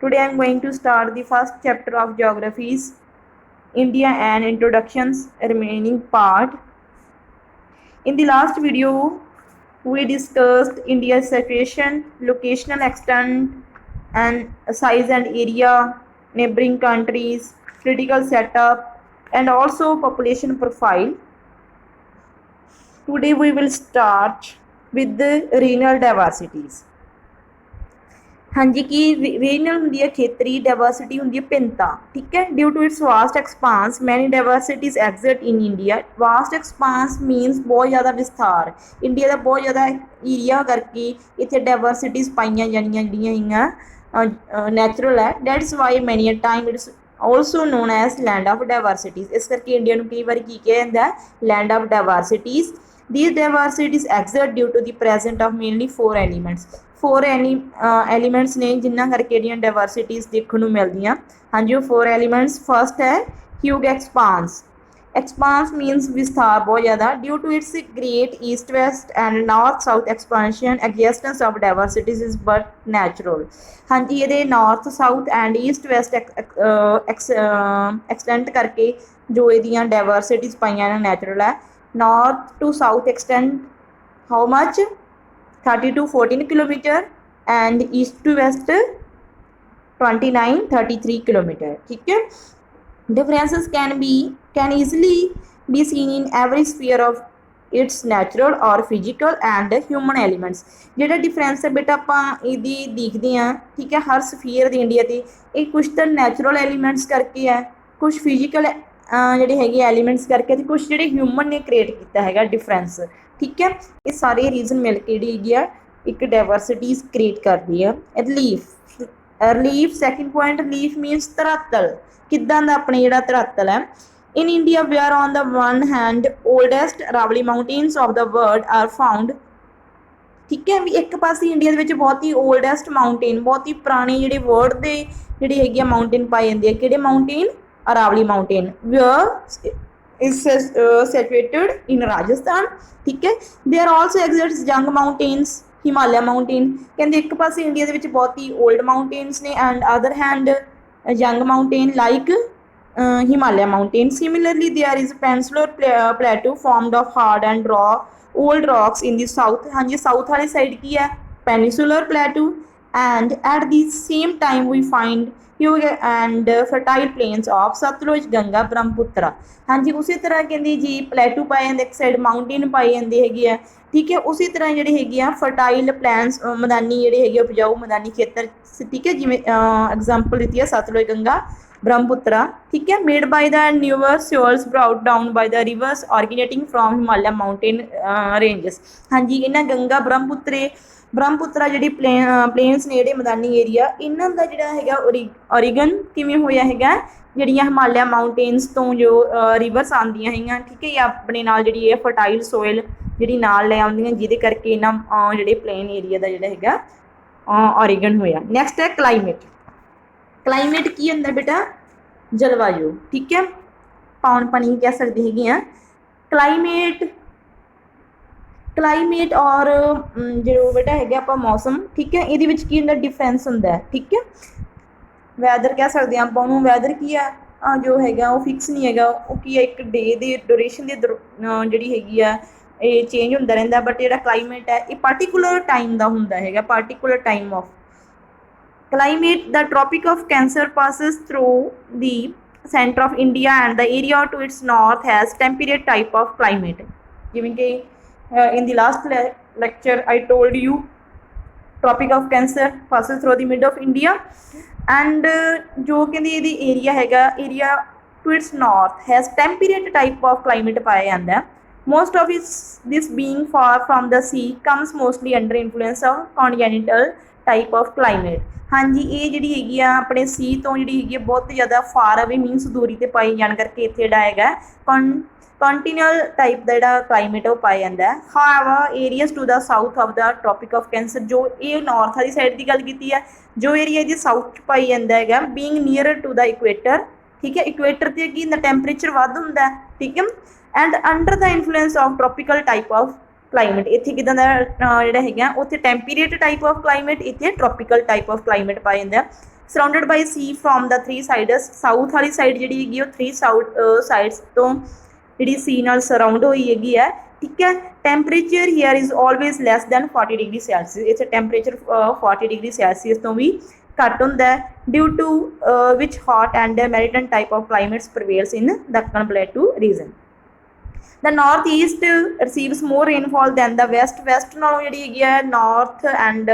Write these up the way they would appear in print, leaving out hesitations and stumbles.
Today I am going to start the first chapter of Geographies, India and Introductions, remaining part. In the last video, we discussed India's situation, locational extent, and size and area, neighboring countries, political setup, and also population profile. Today we will start with the regional diversities. हाँ जी कि regional होंगी है Khetri diversity होंगी है भिन्नता ठीक है due to its vast expanse many diversities exist in India vast expanse means बहुत ज़्यादा विस्तार इंडिया का बहुत ज़्यादा एरिया करके इतने डाइवर्सिटीज पाइया जानिया नैचुरल है that's why many time it's also known as land of diversities इस करके इंडिया को कई बार की कहा जाता है land of diversities these diversities exist due to the presence of mainly four elements ने जिन्होंने करके डाइवर्सिटीज़ देखने को मिलदियाँ हाँ जी वो 4 एलीमेंट्स फर्स्ट है ह्यूज एक्सपांस मीनस विस्तार बहुत ज़्यादा due to its great east west and north south expansion existence of diversities is but natural हाँ जी ये north south and east west extent करके जो ये डाइवर्सिटीज पाइया नैचुरल है north to south extend how much 30 to 14 kilometer and east to west 29-33 kilometer ठीक है differences can easily be seen in every sphere of its natural or physical and human elements ਜਿਹੜਾ difference है बेटा आप ये देखते हैं ठीक है हर स्फीयर दी इंडिया ते ये कुछ तो नैचुरल एलीमेंट्स करके है कुछ फिजिकल ਜਿਹੜੇ ਹੈਗੇ ਐਲੀਮੈਂਟਸ ਕਰਕੇ ਤੇ ਕੁਝ ਜਿਹੜੇ ਹਿਊਮਨ ਨੇ ਕ੍ਰੀਏਟ ਕੀਤਾ ਹੈਗਾ ਡਿਫਰੈਂਸ ਠੀਕ ਹੈ ਇਹ ਸਾਰੇ ਰੀਜ਼ਨ ਮਿਲ ਕੇ ਜਿਹੜੀ ਹੈਗੀ ਆ ਇੱਕ ਡਾਈਵਰਸਿਟੀਜ਼ ਕ੍ਰੀਏਟ ਕਰਦੀ ਆ relief second point relief means ਧਰਾਤਲ ਕਿੱਦਾਂ ਦਾ ਆਪਣੇ ਜਿਹੜਾ ਧਰਾਤਲ ਹੈ in India where on the one hand oldest Aravalli mountains of the world are found ਠੀਕ ਹੈ ਵੀ ਇੱਕ ਪਾਸੇ ਇੰਡੀਆ ਦੇ ਵਿੱਚ ਬਹੁਤ ਹੀ ਓਲਡੈਸਟ ਮਾਊਂਟੇਨ ਬਹੁਤ ਹੀ ਪੁਰਾਣੇ ਜਿਹੜੇ ਵਰਲਡ ਦੇ ਜਿਹੜੇ ਹੈਗੇ ਆ ਮਾਊਂਟੇਨ ਪਾਏ ਜਾਂਦੇ ਆ ਕਿਹੜੇ mountain Aravalli mountain where is situated in Rajasthan ठीक है there also exists young mountains Himalaya mountain ਕਹਿੰਦੇ ਇੱਕ ਪਾਸੇ ਇੰਡੀਆ ਦੇ ਵਿੱਚ ਬਹੁਤ ਹੀ old mountains ਨੇ and other hand young mountain like Himalaya mountain similarly there is a peninsular plateau formed of hard and raw old rocks in the south हाँ जी south वाली side की है peninsular plateau and at the same time we find and fertile plains of Sutlej Ganga Brahmaputra हाँ जी उसी तरह कहते जी प्लेटू पाए जाते एक साइड माउंटेन पाए जाते है ठीक है उसी तरह जी है फर्टाइल प्लैन्स मैदानी जी उपजाऊ मैदानी खेतर ठीक है जिमें एग्जाम्पल दी है सतलुज गंगा ब्रह्मपुत्रा ठीक है made by the newer soils brought down by the rivers originating from Himalaya mountain ranges हाँ जी इन्होंने गंगा ब्रह्मपुत्रा जी प्लेन्स ने मैदानी एरिया इन्हों का जोड़ा है ओरिगन किमें होया है जड़ियाँ हिमालय माउंटेन्स तो जो रिवर्स आंदियाँ हैं ठीक है अपने नाल जी फर्टाइल सोयल जी नाल ले आउंदियां जिहदे करके इन्हां जिहड़े प्लेन एरिया का जोड़ा है ओरिगन होया नैक्सट है क्लाइमेट की हुंदा बेटा जलवायु ठीक है पौन पानी कह सकते हैं क्लाइमेट और जो बेटा है आप मौसम ठीक है ये की डिफरेंस होंगे ठीक है वैदर कह सकते हैं आप वैदर की है जो है वो फिक्स नहीं है वो की एक डे की ड्यूरेशन की जी हैगी ये चेंज होता रहता बट जो क्लाइमेट है ये पार्टिकुलर टाइम का होंगे है particular time of climate the tropic of cancer passes through the centre of India and the area to its north has temperate type of climate जिवें कि in the last lecture I told you tropic of cancer passes through the mid of India and जो कहते ये area हैगा area to its north has temperate type of climate पाया जाता है most of this being far from the sea comes mostly under influence of continental type of climate हाँ जी ये जी हैगी अपने सी तो जी हैगी बहुत ज़्यादा फार अवे मीनस दूरी पर पाई जाने करके इत्थे जिहड़ा हैगा कॉन्टिनल टाइप का जोड़ा क्लाइमेट वो पाया जाता है however areas to the south of the tropic of cancer जो ये नॉर्थ वाली साइड की गल की है जो एरिया जी साउथ पाई जाता है being near to the equator ठीक है इक्वेटर से की टैंपरेचर वध होंदा है ठीक है and under the influence of tropical type of climate इत्थे किदां दा जिहड़ा हैगा उत्थे टैंपरेट टाइप ऑफ क्लाइमेट इत्थे ट्रॉपिकल टाइप ऑफ क्लाइमेट पाया जाता है ਸਰਾਊਂਡਡ ਬਾਈ ਸੀ ਫਰੋਮ ਦਾ 3 ਸਾਈਡਸ। ਸਾਊਥ ਵਾਲੀ ਸਾਈਡ ਜਿਹੜੀ ਹੈਗੀ ਉਹ 3 ਸਾਈਡਸ ਤੋਂ ਜਿਹੜੀ ਸੀ ਨਾਲ ਸਰਾਊਂਡ ਹੋਈ ਹੈਗੀ ਹੈ, ਠੀਕ ਹੈ। Temperature here is always less than 40 degree Celsius. ਇੱਥੇ ਟੈਂਪਰੇਚਰ 40 ਡਿਗਰੀ ਸੈਲਸੀਅਸ ਤੋਂ ਵੀ ਘੱਟ ਹੁੰਦਾ ਹੈ, due to which hot and maritime type of climates prevails in Deccan plateau region. The north east receives more rainfall than the west. West ਨਾਲੋਂ ਜਿਹੜੀ ਹੈਗੀ ਹੈ ਨਾਰਥ ਐਂਡ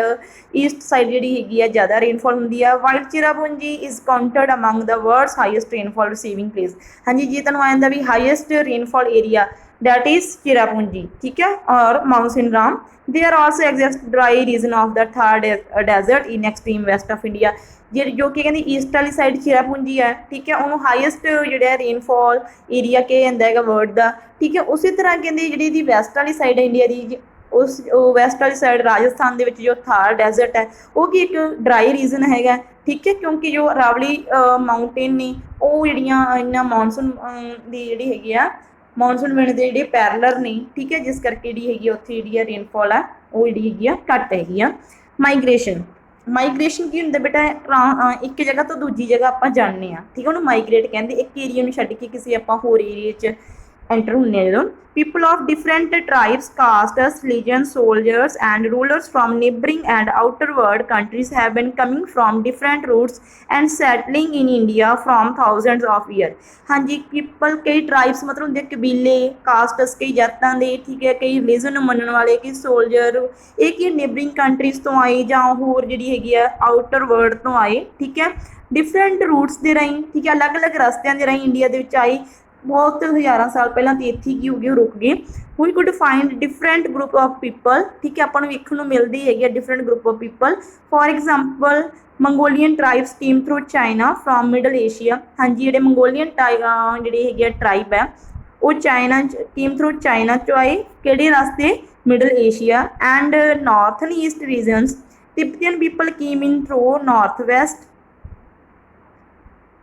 ਈਸਟ ਸਾਈਡ ਜਿਹੜੀ ਹੈਗੀ ਹੈ ਜ਼ਿਆਦਾ ਰੇਨਫॉल ਹੁੰਦੀ ਹੈ। While Cherrapunji is counted among the world's highest rainfall receiving place. ਹਾਂਜੀ ਜੀ ਤੁਹਾਨੂੰ ਆ ਜਾਂਦਾ ਵੀ highest rainfall area that is Cherrapunji, ठीक है, और माउंसिन Ram. There also exists dry region of the Thar desert in extreme west of India। जो कि कहते ईस्ट वाली साइड चिरापूंजी है, ठीक है, उन्होंने हाईएस्ट जो रेनफॉल एरिया कहा जाता है वर्ल्ड का, ठीक है। उसी तरह कहते जी वैस्ट वाली साइड है इंडिया की, उस वैस्ट वाली साइड राजस्थान के जो थार डेजर्ट है वो कि एक ड्राई रीजन है, ठीक है, क्योंकि जो अरावली माउंटेन ने वो जड़ियाँ इन्ना मानसून की जी हैगी मानसून विंड के जोड़े पैरलर ने, ठीक है, जिस करके जी हैगी उत्थे जी रेनफॉल है वो जी हैगी घट हैगी। माइग्रेशन। माइग्रेशन की होंगे बेटा एक जगह तो दूजी जगह आप जाने, ठीक है, उन्होंने माइग्रेट कहते एक एरिया में छड्ड के किसी आप होर एरिए एंटर होंगे जो। People of different tribes, castes, religion, soldiers and rulers from neighbouring and outer world countries have been coming from different routes and settling in India from thousands of year. हाँ जी, पीपल कई tribes मतलब होंगे कबीले, castes कई जातां दे, ठीक है, कई रिलीजन मनण वाले, कई सोल्जर, ये कि नेबरिंग कंट्रीज तो आए जां होर जिहड़ी हैगी आ आउटर वर्ल्ड तो आए, ठीक है, डिफरेंट रूट्स के राही, ठीक है, अलग अलग रस्तियां के राही इंडिया के आए। बहुत हज़ारों साल पहला तो इत्थे की हो गए रुक गए। We could find different group of people, ठीक है, अपन वेखण नूं मिलदी हैगी different group of people. For example Mongolian tribes came through China from Middle Asia. हाँ जी, जिहड़े मंगोलियन जिहड़े हैगे ट्राइब है वो चाइना केम थ्रू चाइना चो आए, किहड़े रास्ते, Middle Asia and northern east regions. Tibetan people came in through north west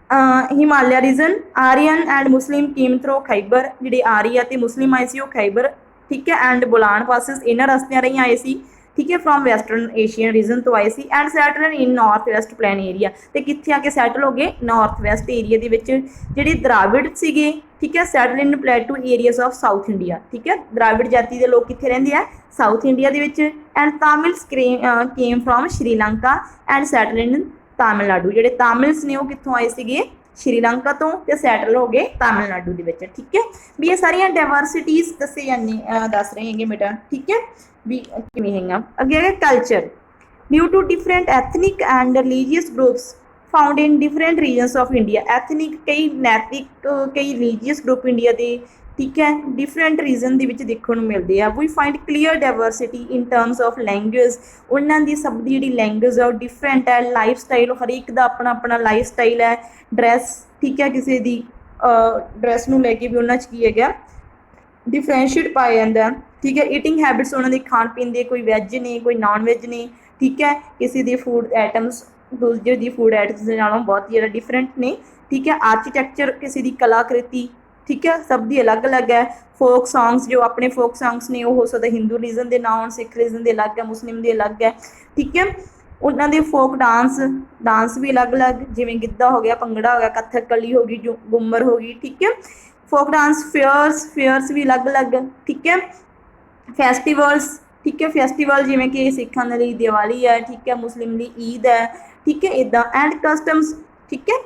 Himalaya region. Aryan and Muslim came through Khyber, जिहड़े आर्य ते मुस्लिम आए सी खैबर, ठीक है, एंड बुलान पासिस इन्हां रस्तियां रही आए सी, ठीक है, फ्रॉम वैसटर्न एशियन रीजन तो आए सी and settle in north west plain area. तो कित्थे आके सैटल हो गए, नॉर्थ वैस्ट एरिया दे विच। जिहड़े द्राविड़ सीगे, ठीक है, settle in plateau areas of south India, ठीक है, द्राविड़ जाति के लोग कित्थे रहिंदे आ, साउथ इंडिया दे विच। And Tamils came from Sri Lanka and settle in Tamil Nadu. जिहड़े तामिल्स ने वो कित्थों आए सीगे, श्रीलंका तो ते सैटल हो गए तमिलनाडु दे विच, ठीक है। भी ये सारियां डाइवर्सिटीज़ दस रहे हैं बेटा, ठीक है, भी किवें हैगा। अगे है culture. Due to different ethnic and religious groups found in different regions of India. Ethnic कई नैतिक कई रिलीजियस ग्रुप इंडिया के, ठीक है, डिफरेंट रीजन के देखने को मिलते हैं। We find clear diversity in terms of language. उन्होंने सब की जी लैंग्वेज है डिफरेंट है। लाइफ स्टाइल हर एक का अपना अपना लाइफ स्टाइल है। ड्रैस, ठीक है, किसी की ड्रैस को लैके भी उन्होंने की है डिफरेंशिएट पाया जाता है, ठीक है। ईटिंग हैबिट्स उन्होंने खाण पीन के कोई वैज ने कोई नॉन वैज ने, ठीक है। किसी की फूड आइटम्स दूसरे की फूड आइटम्स के नालों बहुत ही ज़्यादा डिफरेंट ने, ठीक है। आर्कीटैक्चर किसी की कलाकृति, ठीक है, सब दी अलग अलग है। फोक सॉन्ग्स जो अपने फोक सॉन्ग्स ने वो हो सकता हिंदू रीजन के नाम, सिख रीजन के अलग है, मुस्लिम के अलग है, ठीक है। उन्होंने फोक डांस भी अलग अलग, जिमें गिद्धा हो गया, भंगड़ा हो गया, कथकली हो गई, घूमर हो गई, ठीक है। फोक डांस फेयर्स भी अलग अलग, ठीक है। फैसटिवल्स, ठीक है, फैसटिवल जिमें कि सिखां दे लई दिवाली है, ठीक है, मुस्लिम दी ईद है, ठीक है, इदा। एंड कस्टम्स, ठीक है।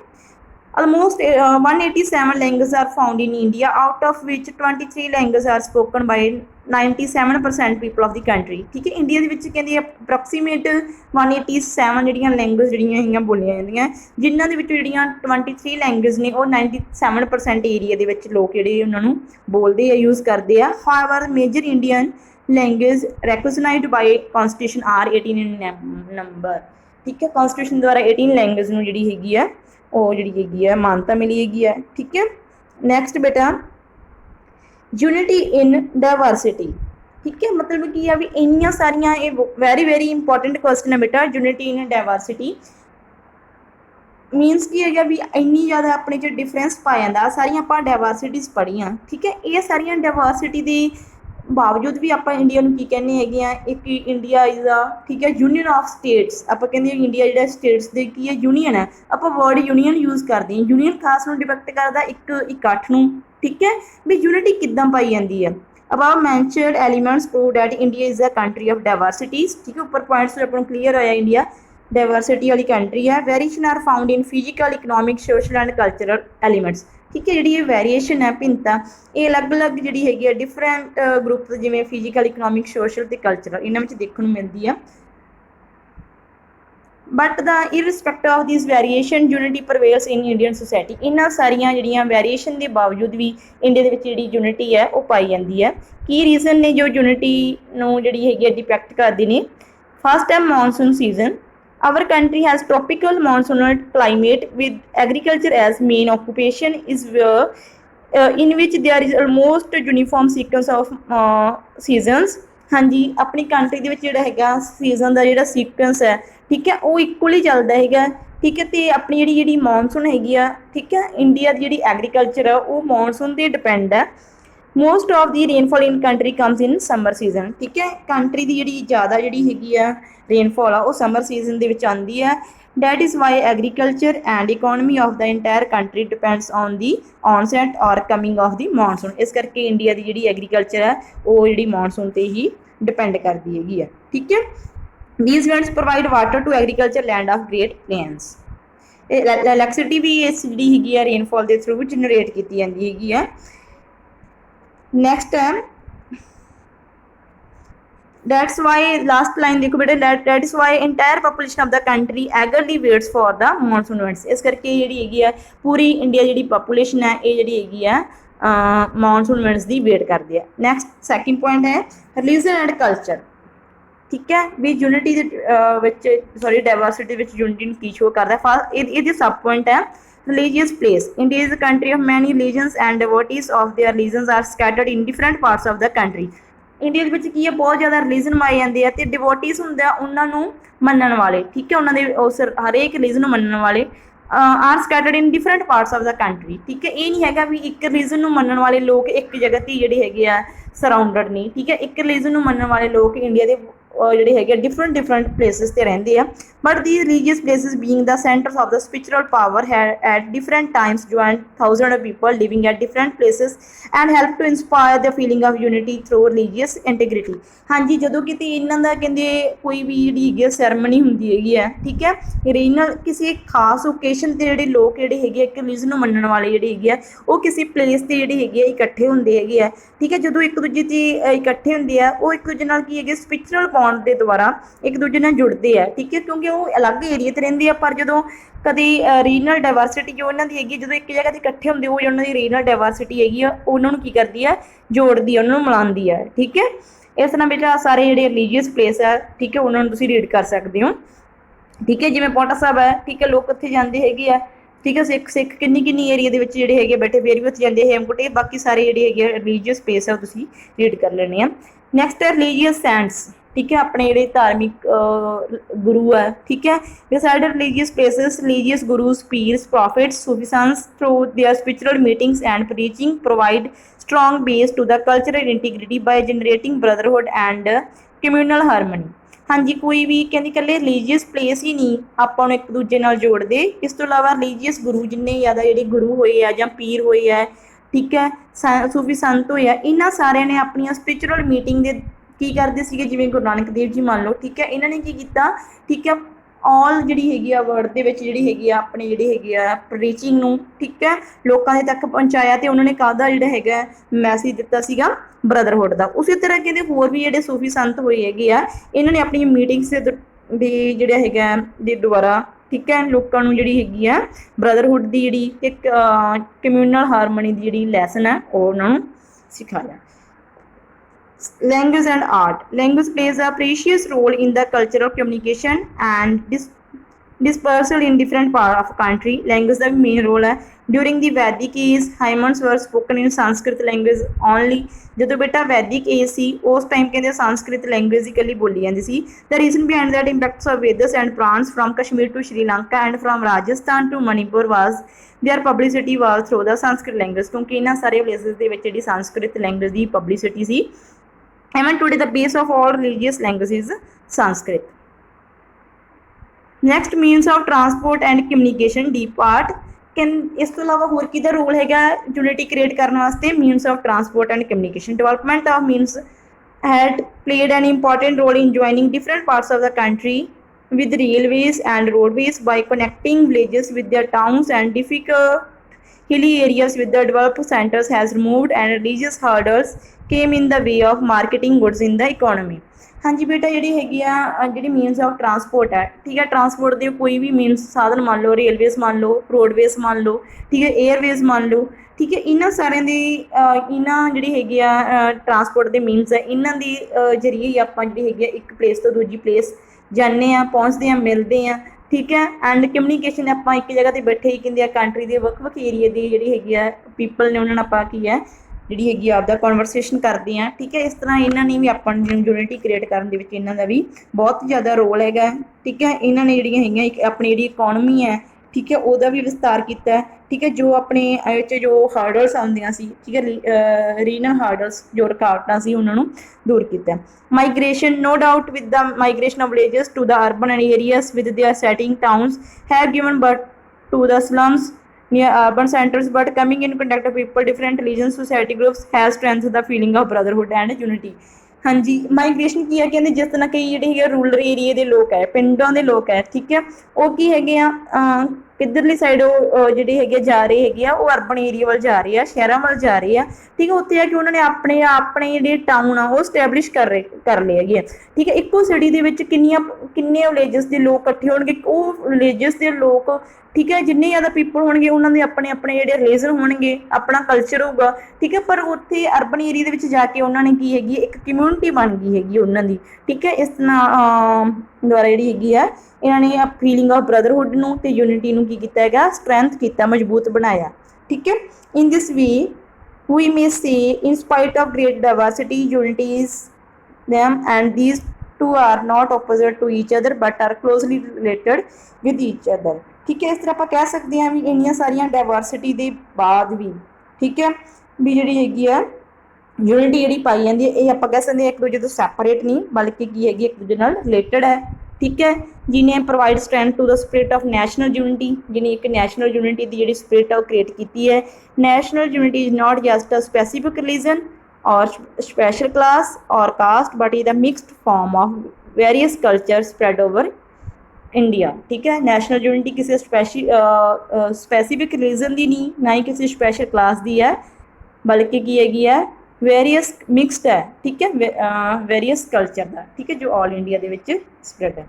Almost 187 languages are found in India, out of which 23 languages are spoken by 97% people of the country, ठीक है। इंडिया के कहते अप्रोक्सीमेट 187 जिहड़ियां लैंग्वेज जिहड़ियां हैगियां बोलियां जांदियां, जिन्हां दे विच जिहड़ियां 23 लैंग्वेज ने वो 97% एरिया दे विच लोग जिहड़े उन्हां नूं बोलदे आ, यूज़ करदे आ। However major Indian language recognised by constitution are 18 in number, ठीक है। कॉन्स्टिट्यूशन द्वारा 18 लैंग्वेज नूं जिहड़ी हैगी है ਉਹ ਜਿਹੜੀ ਹੈਗੀ ਹੈ ਮਾਨਤਾ ਮਿਲੀ ਹੈਗੀ ਹੈ, ਠੀਕ ਹੈ। ਨੈਕਸਟ ਬੇਟਾ ਯੂਨਿਟੀ ਇਨ ਡਾਇਵਰਸਿਟੀ, ਠੀਕ ਹੈ। ਮਤਲਬ ਕੀ ਆ ਵੀ ਇੰਨੀਆਂ ਸਾਰੀਆਂ ਇਹ ਵੈਰੀ ਇੰਪੋਰਟੈਂਟ ਕੁਐਸਚਨ ਹੈ ਬੇਟਾ। ਯੂਨਿਟੀ ਇਨ ਡਾਇਵਰਸਿਟੀ मीनस की है भी इन्नी ज़्यादा अपने डिफरेंस पाया जाता। सारिया आप डाइवर्सिटीज़ पढ़िया, ठीक है। ये सारिया डाइवर्सिटी की ਬਾਵਜੂਦ ਵੀ ਆਪਾਂ ਇੰਡੀਆ ਨੂੰ ਕੀ ਕਹਿੰਦੇ ਹੈਗੇ ਆ, ਇੱਕ ਇੰਡੀਆ ਇਜ਼ ਆ, ਠੀਕ ਹੈ, ਯੂਨੀਅਨ ਆਫ ਸਟੇਟਸ। ਆਪਾਂ ਕਹਿੰਦੇ ਇੰਡੀਆ ਜਿਹੜਾ ਸਟੇਟਸ ਦੇ ਕੀ ਹੈ, ਯੂਨੀਅਨ ਹੈ। ਆਪਾਂ ਵਰਡ ਯੂਨੀਅਨ ਯੂਜ਼ ਕਰਦੇ ਹਾਂ। ਯੂਨੀਅਨ ਖਾਸ ਨੂੰ ਡਿਪੈਕਟ ਕਰਦਾ ਇੱਕ ਇਕੱਠ ਨੂੰ, ਠੀਕ ਹੈ, ਵੀ ਯੂਨਿਟੀ ਕਿੱਦਾਂ ਪਾਈ ਜਾਂਦੀ ਹੈ। above mentioned elements prove that India is a country of diversities, ठीक है, ऊपर पॉइंट्स ਆਪਾਂ ਨੂੰ ਕਲੀਅਰ ਹੋਇਆ ਇੰਡੀਆ ਡਾਇਵਰਸਿਟੀ ਵਾਲੀ ਕੰਟਰੀ ਹੈ। Variation are found in physical, economic, social and cultural elements, ਠੀਕ ਹੈ। ਜਿਹੜੀ ਇਹ ਵੇਰੀਏਸ਼ਨ ਹੈ, ਭਿੰਨਤਾ, ਇਹ ਅਲੱਗ-ਅਲੱਗ ਜਿਹੜੀ ਹੈਗੀ ਹੈ ਡਿਫਰੈਂਟ ਗਰੁੱਪ, ਜਿਵੇਂ ਫਿਜ਼ੀਕਲ, ਇਕਨੋਮਿਕ, ਸੋਸ਼ਲ ਤੇ ਕਲਚਰਲ, ਇਹਨਾਂ ਵਿੱਚ ਦੇਖਣ ਨੂੰ ਮਿਲਦੀ ਆ। But the irrespective of this variation unity prevails in Indian society. ਇਹਨਾਂ ਸਾਰੀਆਂ ਜਿਹੜੀਆਂ ਵੇਰੀਏਸ਼ਨ ਦੇ ਬਾਵਜੂਦ ਵੀ ਇੰਡੀਆ ਦੇ ਵਿੱਚ ਜਿਹੜੀ ਯੂਨਿਟੀ ਹੈ ਉਹ ਪਾਈ ਜਾਂਦੀ ਹੈ। ਕੀ ਰੀਜ਼ਨ ਨੇ ਜੋ ਯੂਨਿਟੀ ਨੂੰ ਜਿਹੜੀ ਹੈਗੀ ਹੈ ਡਿਪੈਕਟ ਕਰਦੇ ਨੇ? ਫਸਟ ਹੈ monsoon season. Our country has tropical monsoonal climate with agriculture as main occupation is in which there is almost uniform sequence of seasons। ਹਾਂਜੀ, ਆਪਣੀ ਕੰਟਰੀ ਦੇ ਵਿੱਚ ਜਿਹੜਾ ਹੈਗਾ ਸੀਜ਼ਨ ਦਾ ਜਿਹੜਾ ਸੀਕੁਐਂਸ ਹੈ, ਠੀਕ ਹੈ, ਉਹ ਇਕੁਅਲੀ ਚੱਲਦਾ ਹੈਗਾ, ਠੀਕ ਹੈ। ਅਤੇ ਆਪਣੀ ਜਿਹੜੀ ਮੌਨਸੂਨ ਹੈਗੀ ਆ, ਠੀਕ ਹੈ, ਇੰਡੀਆ ਦੀ ਜਿਹੜੀ ਐਗਰੀਕਲਚਰ ਆ ਉਹ ਮੌਨਸੂਨ 'ਤੇ ਡਿਪੈਂਡ ਹੈ। Most of the rainfall in country comes in summer season, ਠੀਕ ਹੈ। ਕੰਟਰੀ ਦੀ ਜਿਹੜੀ ਜ਼ਿਆਦਾ ਜਿਹੜੀ ਹੈਗੀ ਆ ਰੇਨਫਾਲ ਆ ਉਹ ਸਮਰ ਸੀਜ਼ਨ ਦੇ ਵਿੱਚ ਆਉਂਦੀ ਹੈ। That is why agriculture and economy of the entire country depends on the onset or coming of the monsoon. ਇਸ ਕਰਕੇ ਇੰਡੀਆ ਦੀ ਜਿਹੜੀ ਐਗਰੀਕਲਚਰ ਹੈ ਉਹ ਜਿਹੜੀ ਮੌਨਸੂਨ 'ਤੇ ਹੀ ਡਿਪੈਂਡ ਕਰਦੀ ਹੈਗੀ ਆ, ਠੀਕ ਹੈ। These events provide water to agriculture land of Great Plains। Electricity ਵੀ ਇਸ ਜਿਹੜੀ ਹੈਗੀ ਆ ਰੇਨਫਾਲ ਦੇ ਥਰੂ ਜਨਰੇਟ ਕੀਤੀ ਜਾਂਦੀ ਹੈਗੀ ਆ। ਨੈਕਸਟ ਹੈ that's why last line ਦੇਖੋ ਬੇਟੇ, that is why entire population of the country eagerly waits for the monsoon events। ਇਸ ਕਰਕੇ ਜਿਹੜੀ ਹੈਗੀ ਆ ਪੂਰੀ ਇੰਡੀਆ ਜਿਹੜੀ ਪਾਪੂਲੇਸ਼ਨ ਹੈ ਇਹ ਜਿਹੜੀ ਹੈਗੀ ਆ ਮੌਨਸੂਨ ਇਵੈਂਟਸ ਦੀ ਵੇਟ ਕਰਦੇ ਆ। ਨੈਕਸਟ ਸੈਕਿੰਡ ਪੁਆਇੰਟ ਹੈ ਰਿਲੀਜਨ ਐਂਡ ਕਲਚਰ, ਠੀਕ ਹੈ, ਵੀ ਯੂਨਿਟੀ ਦੇ ਵਿੱਚ ਡਾਇਵਰਸਿਟੀ ਵਿੱਚ ਯੂਨਿਟੀ ਨੂੰ ਕੀ ਸ਼ੋ ਕਰਦਾ। ਇਹਦੇ ਸਬ ਪੁਆਇੰਟ ਹੈ religious place। India is a country of many religions and devotees of their religions are scattered in different parts of the country। India ਦੇ ਵਿੱਚ ਕੀ ਹੈ, ਬਹੁਤ ਜ਼ਿਆਦਾ ਰਿਲੀਜਨ ਪਾਏ ਜਾਂਦੇ ਆ ਅਤੇ ਡਿਵੋਟੀਜ਼ ਹੁੰਦੇ ਆ ਉਹਨਾਂ ਨੂੰ ਮੰਨਣ ਵਾਲੇ, ਠੀਕ ਹੈ, ਉਹਨਾਂ ਦੇ ਉਸ ਹਰੇਕ ਰਿਲੀਜਨ ਨੂੰ ਮੰਨਣ ਵਾਲੇ are scattered in different parts of the country, ਠੀਕ ਹੈ। ਇਹ ਨਹੀਂ ਹੈਗਾ ਵੀ ਇੱਕ ਰਿਲੀਜਨ ਨੂੰ ਮੰਨਣ ਵਾਲੇ ਲੋਕ ਇੱਕ ਜਗ੍ਹਾ 'ਤੇ ਜਿਹੜੇ ਹੈਗੇ ਆ ਸਰਾਊਂਡਡ ਨਹੀਂ, ਠੀਕ ਹੈ। ਇੱਕ ਰਿਲੀਜਨ ਨੂੰ ਮੰਨਣ ਵਾਲੇ ਲੋਕ ਇੰਡੀਆ ਦੇ ਜਿਹੜੇ ਹੈਗੇ ਡਿਫਰੈਂਟ ਪਲੇਸਿਸ 'ਤੇ ਰਹਿੰਦੇ ਆ। But the religious places being the centres of the spiritual power at different times joint thousand of people living at different places and help to inspire the feeling of unity through religious integrity. ਹਾਂਜੀ, ਜਦੋਂ ਕਿਤੇ ਇਹਨਾਂ ਦਾ ਕਹਿੰਦੇ ਕੋਈ ਵੀ ਜਿਹੜੀ ਹੈਗੀ ceremony ਹੁੰਦੀ ਹੈਗੀ ਹੈ, ਠੀਕ ਹੈ, ਰੀਜਨਲ ਕਿਸੇ ਖਾਸ ਓਕੇਸ਼ਨ 'ਤੇ ਜਿਹੜੇ ਲੋਕ ਜਿਹੜੇ ਹੈਗੇ ਇੱਕ ਰਿਲੀਜਨ ਨੂੰ ਮੰਨਣ ਵਾਲੇ ਜਿਹੜੇ ਹੈਗੇ ਆ ਉਹ ਕਿਸੇ ਪਲੇਸ 'ਤੇ ਜਿਹੜੇ ਹੈਗੇ ਆ ਇਕੱਠੇ ਹੁੰਦੇ ਹੈਗੇ ਆ, ਠੀਕ ਹੈ। ਜਦੋਂ ਇੱਕ ਦੂਜੇ 'ਤੇ ਇਕੱਠੇ ਹੁੰਦੇ ਆ ਉਹ ਇੱਕ ਦੂਜੇ ਨਾਲ ਕੀ ਹੈਗੇ ਸਪਿਰਿਚੁਅਲ ਬੌਂਡ ਦੇ ਦੁਆਰਾ ਇੱਕ ਦੂਜੇ ਨਾਲ ਜੁੜਦੇ ਆ, ਠੀਕ ਹੈ, ਕਿਉਂਕਿ ਉਹ ਅਲੱਗ ਏਰੀਏ 'ਤੇ ਰਹਿੰਦੇ ਆ। ਪਰ ਜਦੋਂ ਕਦੇ ਰੀਜਨਲ ਡਾਇਵਰਸਿਟੀ ਜੋ ਇਹਨਾਂ ਦੀ ਹੈਗੀ ਜਦੋਂ ਇੱਕ ਜਗ੍ਹਾ 'ਤੇ ਇਕੱਠੇ ਹੁੰਦੇ ਉਹ ਉਹਨਾਂ ਦੀ ਰੀਜਨਲ ਡਾਇਵਰਸਿਟੀ ਹੈਗੀ ਆ ਉਹਨਾਂ ਨੂੰ ਕੀ ਕਰਦੀ ਆ, ਜੋੜਦੀ ਆ, ਉਹਨਾਂ ਨੂੰ ਮਿਲਾਉਂਦੀ ਆ, ਠੀਕ ਹੈ। ਇਸ ਤਰ੍ਹਾਂ ਬੇਟਾ ਸਾਰੇ ਜਿਹੜੇ ਰਿਲੀਜੀਅਸ ਪਲੇਸ ਆ, ਠੀਕ ਹੈ, ਉਹਨਾਂ ਨੂੰ ਤੁਸੀਂ ਰੀਡ ਕਰ ਸਕਦੇ ਹੋ, ਠੀਕ ਹੈ। ਜਿਵੇਂ ਪੌਂਟਾ ਸਾਹਿਬ ਹੈ, ਠੀਕ ਹੈ, ਲੋਕ ਉੱਥੇ ਜਾਂਦੇ ਹੈਗੇ ਆ, ਠੀਕ ਹੈ। ਸਿੱਖ ਕਿੰਨੀ ਏਰੀਆ ਦੇ ਵਿੱਚ ਜਿਹੜੇ ਹੈਗੇ ਬੈਠੇ ਫੇਰ ਵੀ ਉੱਥੇ ਜਾਂਦੇ ਹੇਮਕੁੰਟ, ਬਾਕੀ ਸਾਰੇ ਜਿਹੜੇ ਹੈਗੇ ਰਿਲੀਜੀਅਸ ਪਲੇਸ ਆ ਉਹ ਤੁਸੀਂ ਰੀਡ ਕਰ ਲੈਣੇ ਆ। ਨੈਕਸਟ ਹੈ ਰਿਲੀਜੀਅਸ ਸੈਂਟਸ, ਠੀਕ ਹੈ, ਆਪਣੇ ਜਿਹੜੇ ਧਾਰਮਿਕ ਗੁਰੂ ਹੈ, ਠੀਕ ਹੈ। beside religious places religious gurus, peers, prophets, Sufi sons through their spiritual meetings and preaching provide strong base to the cultural integrity by generating brotherhood and communal harmony। ਹਾਂਜੀ, ਕੋਈ ਵੀ ਕਹਿੰਦੇ ਇਕੱਲੇ ਰਿਲੀਜੀਅਸ ਪਲੇਸ ਹੀ ਨਹੀਂ ਆਪਾਂ ਨੂੰ ਇੱਕ ਦੂਜੇ ਨਾਲ ਜੋੜਦੇ, ਇਸ ਤੋਂ ਇਲਾਵਾ ਰਿਲੀਜੀਅਸ ਗੁਰੂ ਜਿੰਨੇ ਜ਼ਿਆਦਾ ਜਿਹੜੇ ਗੁਰੂ ਹੋਏ ਆ ਜਾਂ ਪੀਰ ਹੋਏ ਆ, ਠੀਕ ਹੈ, ਸੂਫੀ ਸੰਤ ਹੋਏ ਆ, ਇਹਨਾਂ ਸਾਰਿਆਂ ਨੇ ਆਪਣੀਆਂ ਸਪਿਰਿਚੁਅਲ ਮੀਟਿੰਗ ਦੇ ਕੀ ਕਰਦੇ ਸੀਗੇ, ਜਿਵੇਂ ਗੁਰੂ ਨਾਨਕ ਦੇਵ ਜੀ ਮੰਨ ਲਓ, ਠੀਕ ਹੈ, ਇਹਨਾਂ ਨੇ ਕੀ ਕੀਤਾ, ਠੀਕ ਹੈ, ਆਲ ਜਿਹੜੀ ਹੈਗੀ ਆ ਵਰਲਡ ਦੇ ਵਿੱਚ ਜਿਹੜੀ ਹੈਗੀ ਆ ਆਪਣੀ ਜਿਹੜੀ ਹੈਗੀ ਆ ਪ੍ਰੀਚਿੰਗ ਨੂੰ, ਠੀਕ ਹੈ, ਲੋਕਾਂ ਦੇ ਤੱਕ ਪਹੁੰਚਾਇਆ ਅਤੇ ਉਹਨਾਂ ਨੇ ਕਾਹਦਾ ਜਿਹੜਾ ਹੈਗਾ ਮੈਸੇਜ ਦਿੱਤਾ ਸੀਗਾ, ਬ੍ਰਦਰਹੁੱਡ ਦਾ। ਉਸੇ ਤਰ੍ਹਾਂ ਕਹਿੰਦੇ ਹੋਰ ਵੀ ਜਿਹੜੇ ਸੂਫੀ ਸੰਤ ਹੋਏ ਹੈਗੇ ਆ ਇਹਨਾਂ ਨੇ ਆਪਣੀ ਮੀਟਿੰਗਸ ਦੇ ਜਿਹੜਾ ਹੈਗਾ ਦੇ ਦੁਆਰਾ, ਠੀਕ ਹੈ, ਲੋਕਾਂ ਨੂੰ ਜਿਹੜੀ ਹੈਗੀ ਆ ਬ੍ਰਦਰਹੁੱਡ ਦੀ ਜਿਹੜੀ ਇੱਕ ਕਮਿਊਨਲ ਹਾਰਮਨੀ ਦੀ ਜਿਹੜੀ ਲੈਸਨ ਹੈ ਉਹ ਉਹਨਾਂ ਨੂੰ ਸਿਖਾਇਆ। Language and art. Language plays a precious role in the cultural communication and dispersal in different parts of country। Language the we main role ਹੈ। During the Vedic age, hymns were spoken in Sanskrit language only। ਜਦੋਂ ਬੇਟਾ ਵੈਦਿਕ age ਸੀ ਉਸ time ਕਹਿੰਦੇ Sanskrit language ਹੀ ਇਕੱਲੀ ਬੋਲੀ ਜਾਂਦੀ ਸੀ। The reason behind that impacts of Vedas and Purans from Kashmir to Sri Lanka and from Rajasthan to Manipur was their publicity was through the Sanskrit language। ਕਿਉਂਕਿ ਇਹਨਾਂ ਸਾਰੇ ਪਲੇਸਿਸ ਦੇ ਵਿੱਚ ਜਿਹੜੀ Sanskrit language the publicity C Even today the base of all religious language is Sanskrit. Next, means of transport and communication, D part. Can इस तो अलावा होर किहदा रोल हैगा यूनिटी क्रिएट करने वास्ते? मीनस of transport and communication. Development of मीनस had played an important role in joining different parts of the country with railways and roadways by connecting villages with their towns and difficult hilly areas with the developed centers has removed and religious hurdles came in the way of marketing goods in the economy। हाँ जी बेटा, जी हैगी जी मीनस of transport है, ठीक है। Transport के कोई भी मीनस साधन मान लो, रेलवेज मान लो, रोडवेज मान लो, ठीक है, एयरवेज मान लो, ठीक है। इन्होंने सारे दी इन्होंने जी हैगी ट्रांसपोर्ट के मीनस है, इन्हों के जरिए ही आप जी हैगी एक प्लेस तो दूजी प्लेस जाने पहुँचते हैं, मिलते हैं, ठीक है। एंड कम्युनीकेशन आप एक जगह पर बैठे ही कहते हैं कंट्री के वक्-वक् एरिए की जी हैगी पीपल ने उन्होंने आप की है जी हैगी आपका कॉन्वरसेशन करते हैं, ठीक है। इस तरह इन्होंने भी अपन यूनिटी क्रिएट करने के इन्हों का भी बहुत ज़्यादा रोल है, ठीक है। इन्होंने जी अपनी जी इकोनमी है, ठीक है, वह भी विस्तार किया है, ठीक है। जो अपने जो हार्डल्स आउंदियां सी, ठीक है, रीजनल हार्डल्स जो रुकावटां सी उन्होंने दूर किया। Migration, no doubt with the migration of villages to the urban and areas with their setting towns have given birth to the slums near urban centers, but coming in contact with people different religions society groups has strengthened the feeling of brotherhood and unity। हाँ जी, migration की है कहते जिस तरह कई जी rural एरिए के लोग है, पिंडों के लोग है, ठीक है, वो की है किधरली साइड जी है जा रहे है, वो अर्बन एरिया वाल जा रहे हैं, शहरों वाल जा रहे हैं, ठीक है। उत्थे कि उन्होंने अपने अपने जो टाउन आ वो स्टैबलिश कर लिए है, ठीक है। इको सिटी के किन्ने विलेजेस के लोग इकट्ठे होंगे, वो विलेजेस के लोग, ठीक है, जिन्ने ज़्यादा पीपल होंगे उन्होंने अपने अपने जो रिलीजन होंगे, अपना कल्चर होगा, ठीक है। पर उत्थे अर्बन एरिया के जाके उन्होंने की हैगी एक कम्यूनिटी बन गई हैगी उन्होंने, ठीक है। इस द्वारा जी हैगी इन्होंने फीलिंग ऑफ ब्रदरहुड नूं ते यूनिटी नूं की कीता हैगा, स्ट्रेंथ किया, मजबूत बनाया, ठीक है। इन दिस वे वी मे से in spite of great diversity unity is them and these two are not opposite to each other but are closely related with each other, ठीक है। इस तरह आप कह सकते हैं भी इन्नियां सारियां डाइवर्सिटी के बाद भी, ठीक है, भी जी हैगी यूनिटी जी पाई जाती है, ये आप कह सकते हैं एक दूजे तो सैपरेट नहीं बल्कि की हैगी एक दूजे नाल रिलेटेड है, ठीक है। जिन्हें provide strength to the spirit of national unity, जिन्हें एक नैशनल यूनिटी की जी स्पिरिट है क्रिएट की है। National unity is not just a specific religion or special class or caste but is a mixed form of various cultures spread over India, ठीक है। National unity किसी specific religion की नहीं, ना ही किसी स्पैशल क्लास की है, बल्कि की हैगी वेरीअस मिक्सड है, ठीक है, वेरीअस कल्चर का, ठीक है, जो ऑल इंडिया के स्प्रेड है।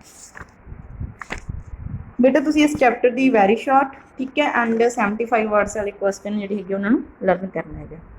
बेटा तुम इस चैप्टर की वैरी शॉर्ट, ठीक है, एंड 75 वर्ड्स वाले क्वेश्चन जी है उन्होंने लर्न करना है।